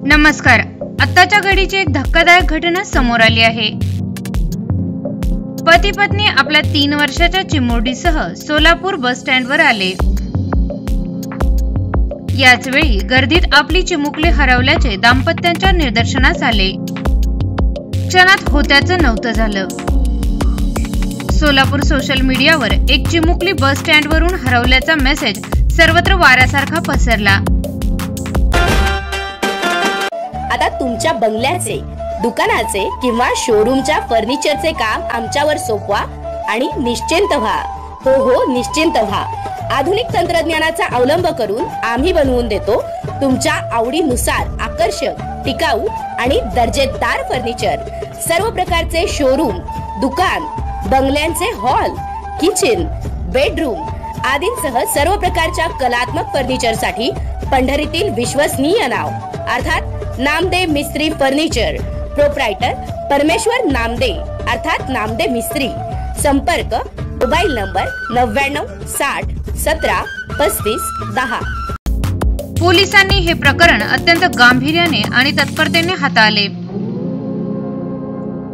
नमस्कार. आत्ताच्या घडीची एक धक्कादायक घटना समोर आली आहे. पती पत्नी आपल्या 3 वर्षाच्या चिमुरडीसह सोलापूर बस स्टँडवर आले. याच वेळी गर्दीत आपली चिमुकली हरवल्याचे दाम्पत्याच्या निदर्शनास आले. क्षणात होत्याचं नव्हतं झालं. सोलापूर सोशल मीडियावर एक चिमुकली बस स्टँडवरून हरवल्याचा मेसेज सर्वत्र वाऱ्यासारखा पसरला. आता तुमच्या बंगल्याचे, दुकानाचे किंवा शोरूमच्या फर्निचरचे काम आमच्यावर सोपवा आणि निश्चिंत व्हा. हो, निश्चिंत व्हा. आधुनिक तंत्रज्ञानाचा अवलंब करून आम्ही बनवून देतो तुमच्या आवडीनुसार आकर्षक, टिकाऊ आणि दर्जेदार फर्निचर. सर्व प्रकारचे शोरूम, दुकान, बंगल्यांचे हॉल, किचन, बेडरूम आदींसह सर्व प्रकारच्या कलात्मक फर्निचरसाठी पंढरीतील विश्वसनीय नाव अर्थात नामदे मिस्त्री फर्निचर. प्रोप्रायटर परमेश्वर नामदे अर्थात नामदे मिस्त्री. संपर्क मोबाईल नंबर 99 60 17 35 10. पोलिसांनी हे प्रकरण अत्यंत गांभीर्याने आणि तत्परतेने हाताळले.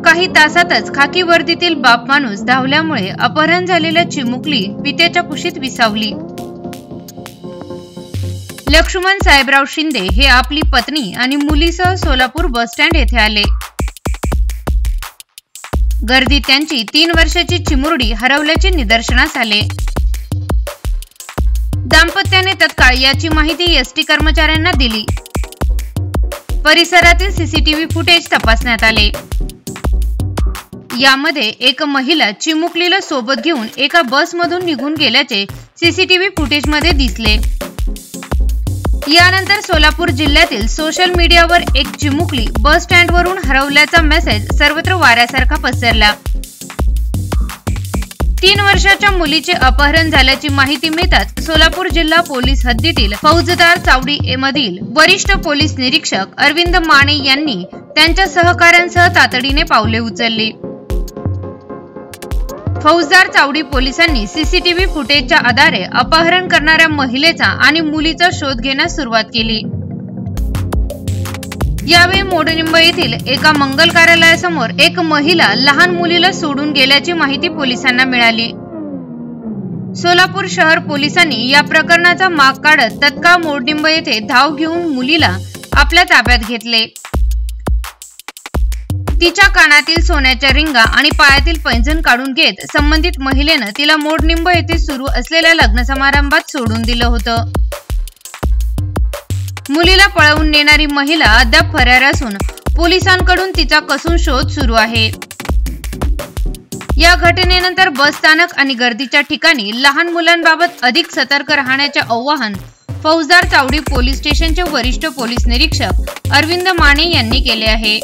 काही तासातच खाकी वर्दीतील बाप माणूस धावल्यामुळे अपहरण झालेल्या चिमुकली पित्याच्या कुशीत विसावली. लक्ष्मण साहेबराव शिंदे हे आपली पत्नी आणि मुलीसह सोलापूर बस स्टँड येथे आले. गर्दीत त्यांची 3 वर्षाची चिमुरडी हरवल्याचे निदर्शनास आले. दाम्पत्याने तत्काळ याची माहिती एसटी कर्मचाऱ्यांना दिली. परिसरातील सीसीटीव्ही फुटेज तपासण्यात आले. यामध्ये एक महिला चिमुकलीला सोबत घेऊन एका बसमधून निघून गेल्याचे सीसीटीव्ही फुटेजमध्ये दिसले. यानंतर सोलापूर जिल्ह्यातील सोशल मीडियावर एक चिमुकली बस स्टँडवरून हरवल्याचा मेसेज सर्वत्र वाऱ्यासारखा पसरला. 3 वर्षाच्या मुलीचे अपहरण झाल्याची माहिती मिळताच सोलापूर जिल्हा पोलीस हद्दीतील फौजदार चावडी मधील वरिष्ठ पोलीस निरीक्षक अरविंद माने यांनी त्यांच्या सहकाऱ्यांसह तातडीने पावले उचलली. फौजदार चावडी पोलिसांनी सीसीटीव्ही फुटेजच्या आधारे अपहरण करणाऱ्या महिलेचा आणि मुलीचा शोध घेण्यास सुरुवात केली. यावेळी मोडनिंब येथील एका मंगल कार्यालयासमोर एक महिला लहान मुलीला सोडून गेल्याची माहिती पोलिसांना मिळाली. सोलापूर शहर पोलिसांनी या प्रकरणाचा माग काढत तत्काळ मोडनिंब येथे धाव घेऊन मुलीला आपल्या ताब्यात घेतले. तिच्या कानातील सोन्याच्या रिंगा आणि पायातील पैंजण काढून घेत संबंधित महिलेनं तिला मोडनिंब येथे सुरू असलेल्या लग्न समारंभात सोडून दिलं होतं. मुलीला पळवून नेणारी महिला अद्याप फरार असून पोलिसांकडून तिचा कसून शोध सुरू आहे. या घटनेनंतर बस स्थानक आणि गर्दीच्या ठिकाणी लहान मुलांबाबत अधिक सतर्क राहण्याचे आवाहन फौजदार चावडी पोलीस स्टेशनचे वरिष्ठ पोलीस निरीक्षक अरविंद माने यांनी केले आहे.